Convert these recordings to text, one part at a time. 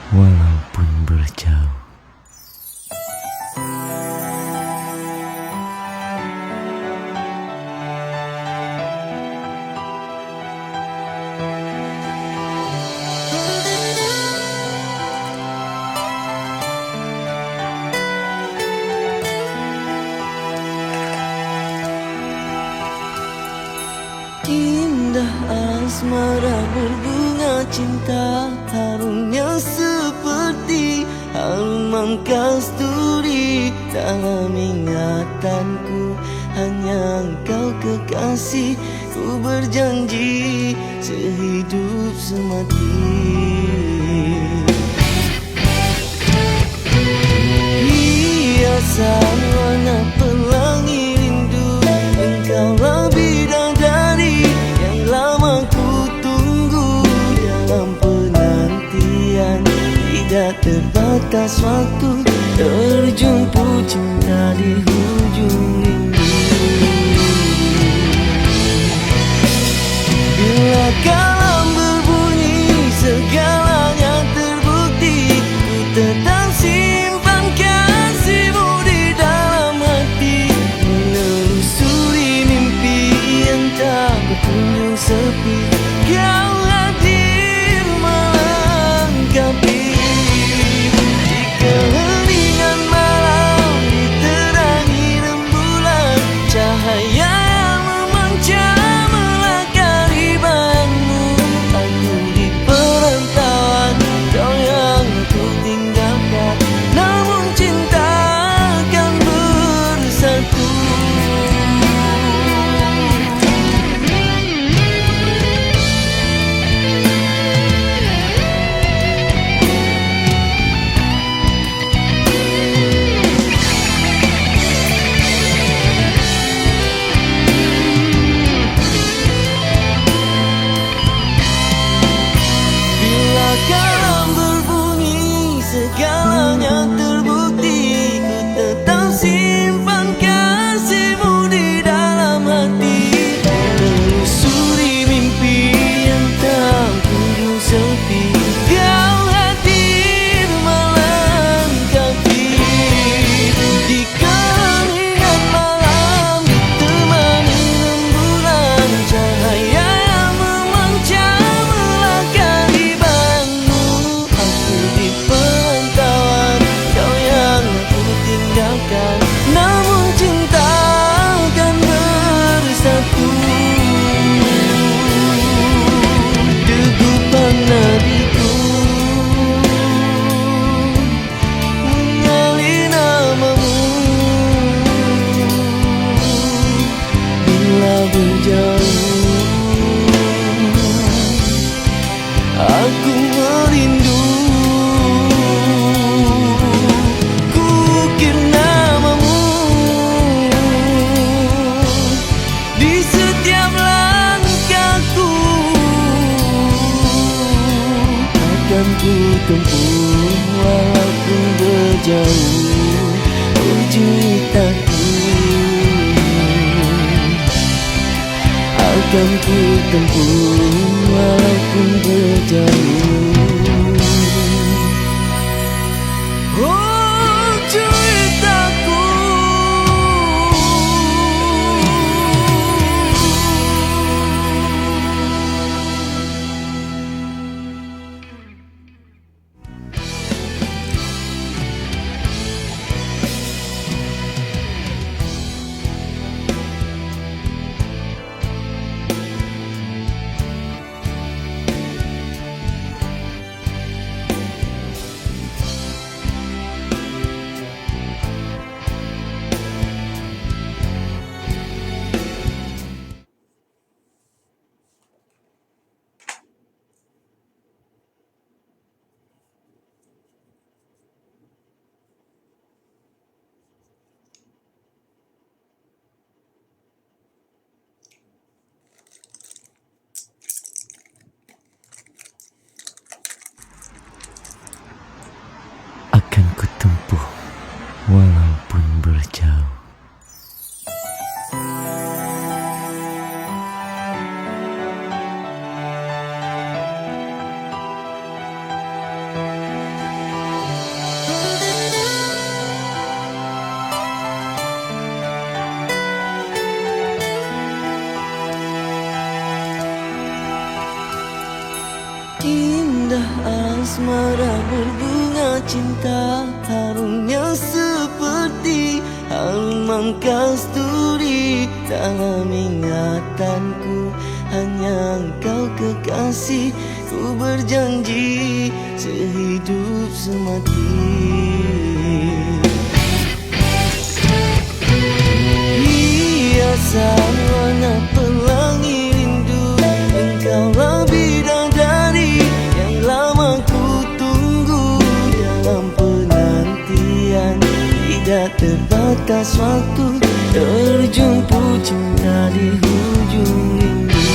walaupun berjauh. Indah asmara berbunga cinta, harumnya seperti harum kasturi. Dalam ingatanku hanya engkau kekasih, ku berjanji sehidup semati. Hiasan warna pelangi rindu, engkaulah bidadari yang lama ku tunggu. Dalam penantian tidak terbatas waktu, terjumpa cinta di hujung rindu. Bila kalam berbunyi segalanya terbukti, ku tetap simpan kasihmu di dalam hati. Menelusuri mimpi yang tak berkunjung sepi, kau hadir melengkapi. Di keheningan malam diterangi rembulan, cahaya yang memancar melakari bayangmu. Aku di perantauan, kau yang aku tinggalkan, namun cinta akan bersatu. Bila kalam berbunyi segalanya terbukti, ku tetap simpan kasihmu di dalam hati. Menelusuri mimpi yang tak kunjung sepi, kau hadir melengkapi. Di keheningan malam ditemani rembulan, cahaya yang memancar melakari bayangmu. Aku di perantauan, kau yang aku tinggalkan, namun cinta akan bersatu. Degupan nadiku mengenali namamu. Bila berjauh aku merindu, ku ukir namamu di setiap langkahku. Akan ku tempuh walaupun berjauh ujung cintaku. Akan ku tempuh walaupun berjauh. Oh, ceritaku. asmara berbunga cinta, harumnya seperti harum kasturi. Dalam ingatanku hanya engkau kekasih, ku berjanji sehidup semati. Hiasan warna pelangi rindu, engkaulah bidadari yang lama ku tunggu. Dalam penantian tidak terbatas waktu, terjumpa cinta di hujung rindu.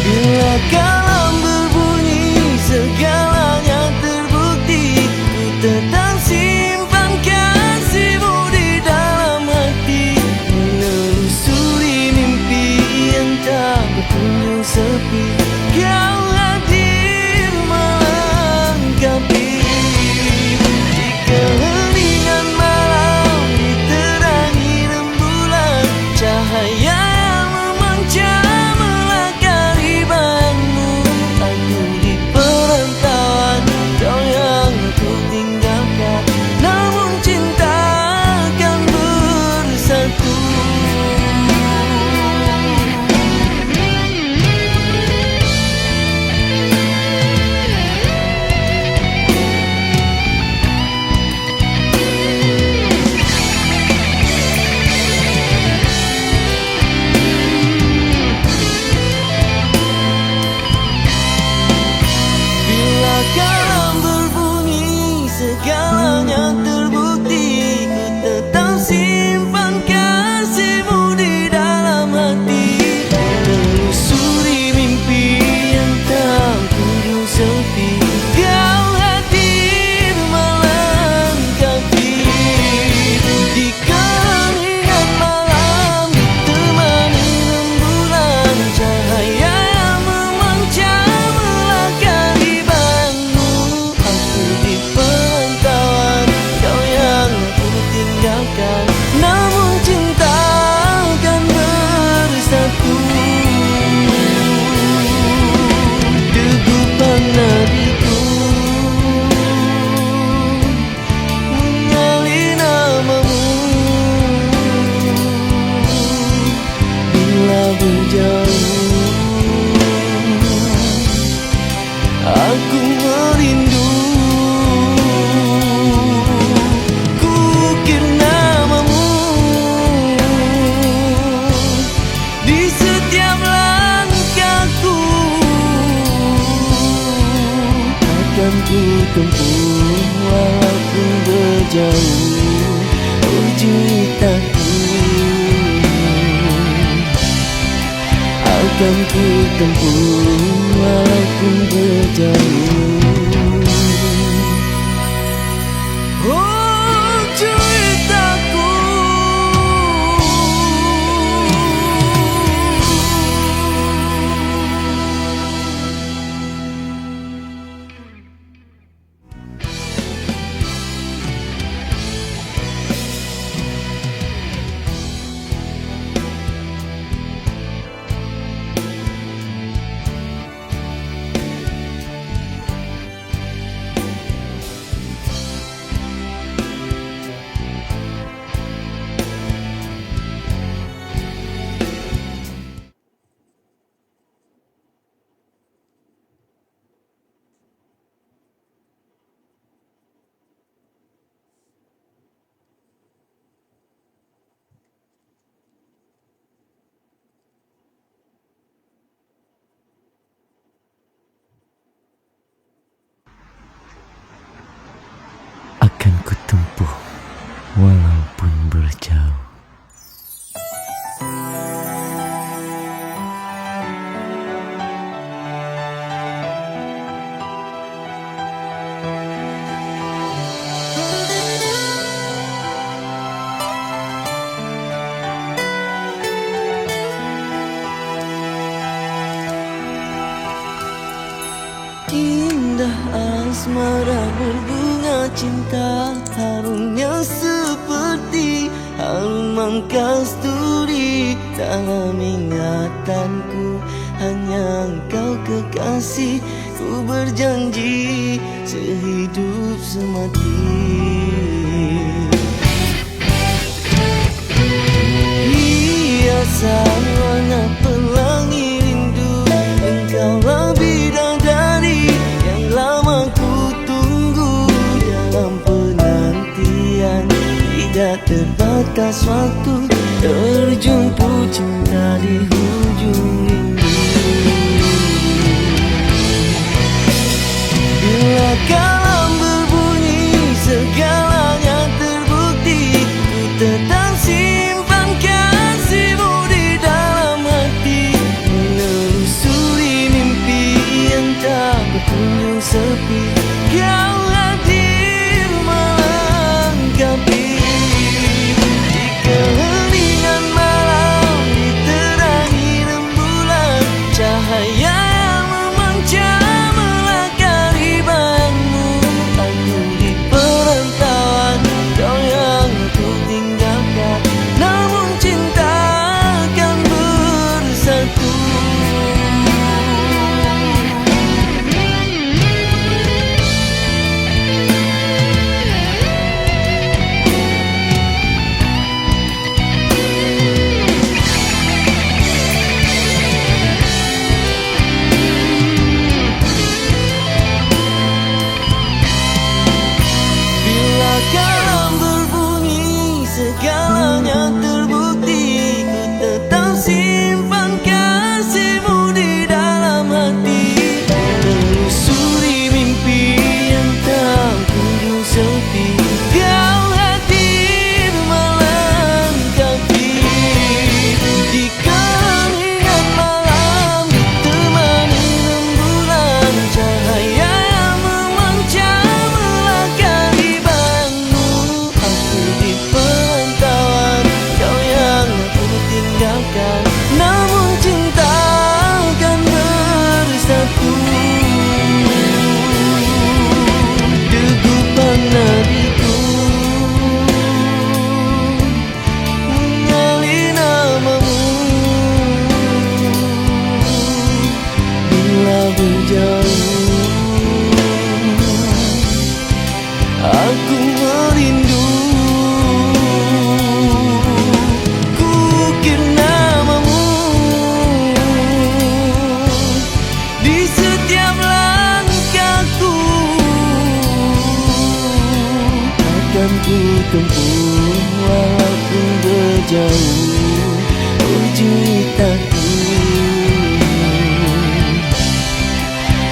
Bila kalam berbunyi segalanya terbukti, ku tetap simpan kasihmu di dalam hati. Menelusuri mimpi yang tak berkunjung sepi, kau hadir melengkapi. Di keheningan malam diterangi rembulan, cahaya yang memancar melakari bayanmu. Aku di perantauan, kau yang aku tinggalkan, namun cinta akan bersatu. Bila kalam berbunyi segalanya terbukti, ku tetap simpan kasihmu di dalam hati. Menelusuri mimpi yang tak kunjung sepi, kau hadir melengkapi. Di keheningan malam ditemani rembulan, cahaya yang memancar melakari bayanmu. Aku di perantauan, kau yang aku tinggalkan, namun cinta akan bersatu. Degupan nadiku mengenali namamu. Bila berjauh aku merindu, ku ukir namamu di setiap langkahku. Akan ku tempuh walaupun berjauh, oh cintaku. Akan ku tempuh walaupun berjauh, oh cintaku. Akan kutempuh walaupun berjauh. Indah asmara berbunga cinta, harumnya seperti harum kasturi. Dalam ingatanku hanya engkau kekasih. Ku berjanji sehidup semati. Hiasan warna pelangi rindu, engkaulah bidadari yang lama ku tunggu. Dalam penantian tidak terbatas waktu, terjumpa cinta di hujung rindu. Bila kalam berbunyi segalanya terbukti, ku tetap simpan kasihmu di dalam hati. Menelusuri mimpi yang tak berkunjung sepi, kau hadir melengkapi. Di keheningan malam diterangi rembulan, cahaya yang memancar melakari bayangmu. Aku di perantauan, kau yang aku tinggalkan, namun cinta akan bersatu. Bila kalam berbunyi segalanya terbukti, ku tetap simpan kasihmu di dalam hati. Menelusuri mimpi yang tak kunjung sepi, kau hadir melengkapi. Di keheningan malam ditemani rembulan, cahaya yang memancar melakari bayangmu. Aku di perantauan, kau yang aku tinggalkan, namun cinta akan bersatu. Degupan nadiku mengalih namamu. Bila berjauh aku merindu, ku ukir namamu di setiap langkahku. Akan ku tempuh walaupun berjauh juitaku.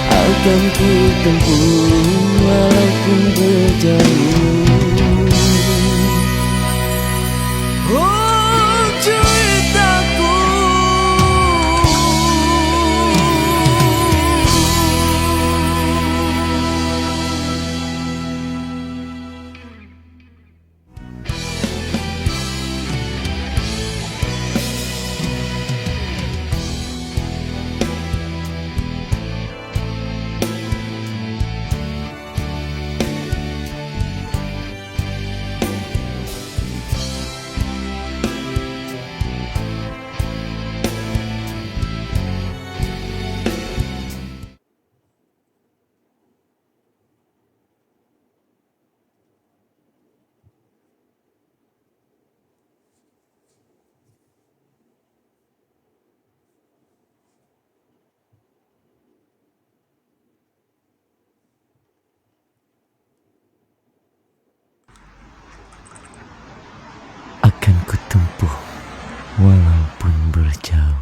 Akan ku tempuh walaupun berjauh. Oh, juitaku. Akan kutempuh walaupun berjauh.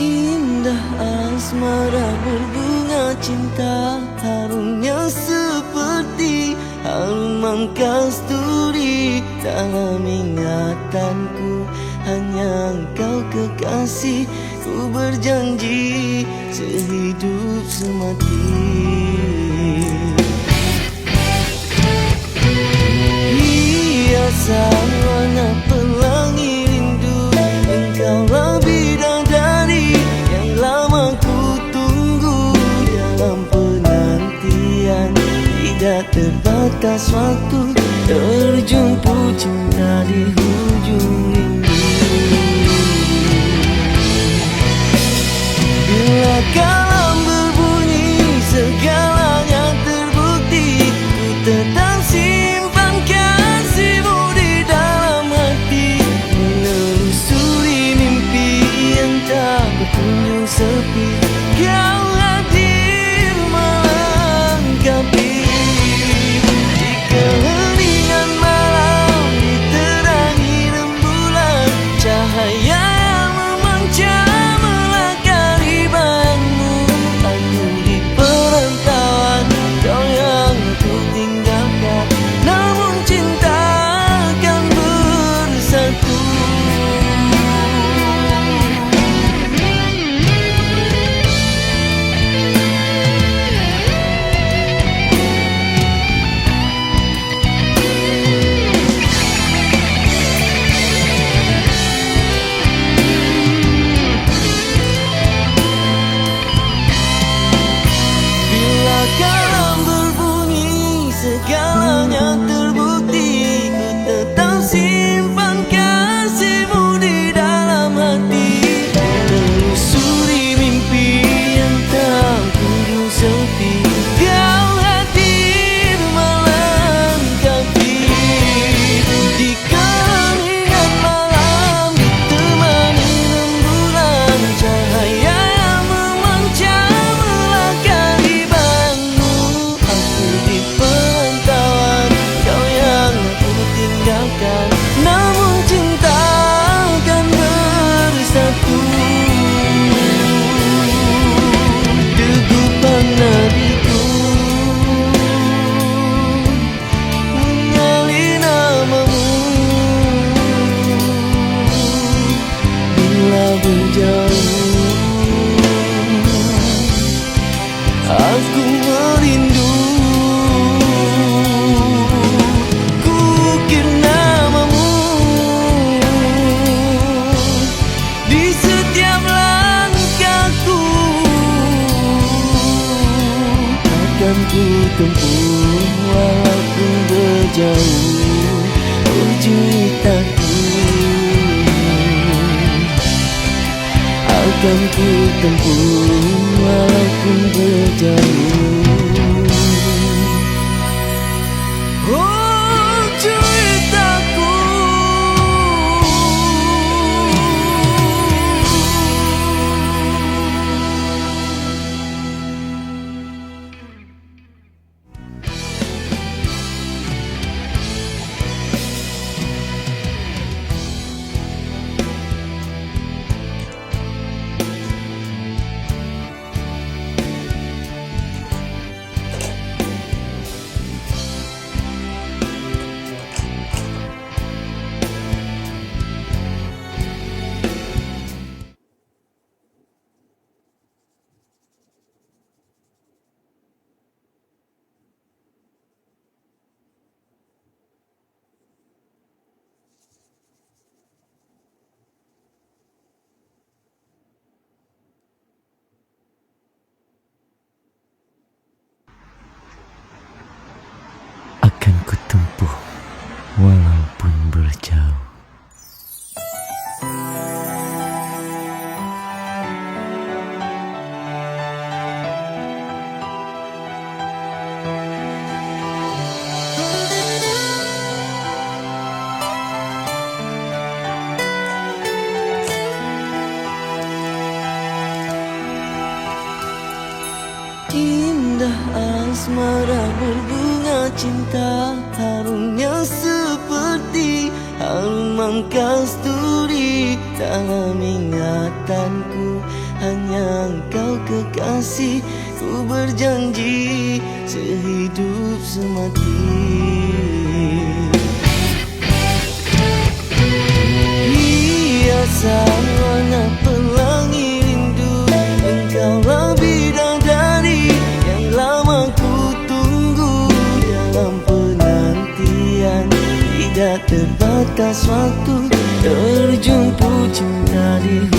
Indah asmara berbunga cinta, harumnya seperti harum kasturi. Dalam ingatanku hanya engkau kekasih. Ku berjanji sehidup semati. Hiasan warna pelangi rindu, engkaulah bidadari yang lama ku tunggu. Dalam penantian tidak terbatas waktu, terjumpa cinta di hujung rindu. Bila kalam berbunyi segalanya terbukti, ku tetap simpan kasihmu di dalam hati. Menelusuri mimpi yang tak berkunjung sepi, kau hadir melengkapi. Di keheningan malam diterangi rembulan, cahaya yang memancar melakari bayangmu. Aku di perantauan, kau yang aku tinggalkan, namun cinta akan bersatu. Bila kalam berbunyi segalanya terbukti, ku tetap simpan kasihmu di dalam hati. Menelusuri mimpi yang tak kunjung sepi, kau hadir melengkapi. Di keheningan malam ditemani rembulan, cahaya yang memancar melakari bayangmu. Aku di perantauan, kau yang aku tinggalkan, namun cinta akan bersatu. Degupan nadiku mengenali namamu. Bila berjauh aku merindu, ku ukir namamu di setiap langkahku. Akan ku tempuh walaupun berjauh, oh cintaku. Akan ku tempuh walaupun berjauh, oh cintaku. Akan ku tempuh walaupun berjauh. Indah asmara berbunga cinta, harumnya seperti harum kasturi. Dalam ingatanku hanya engkau kekasih, ku berjanji sehidup semati. Hiasan warna pelangi rindu, engkaulah bidadari yang lama ku tunggu. Dalam penantian tidak terbatas batas waktu terjumpa cinta di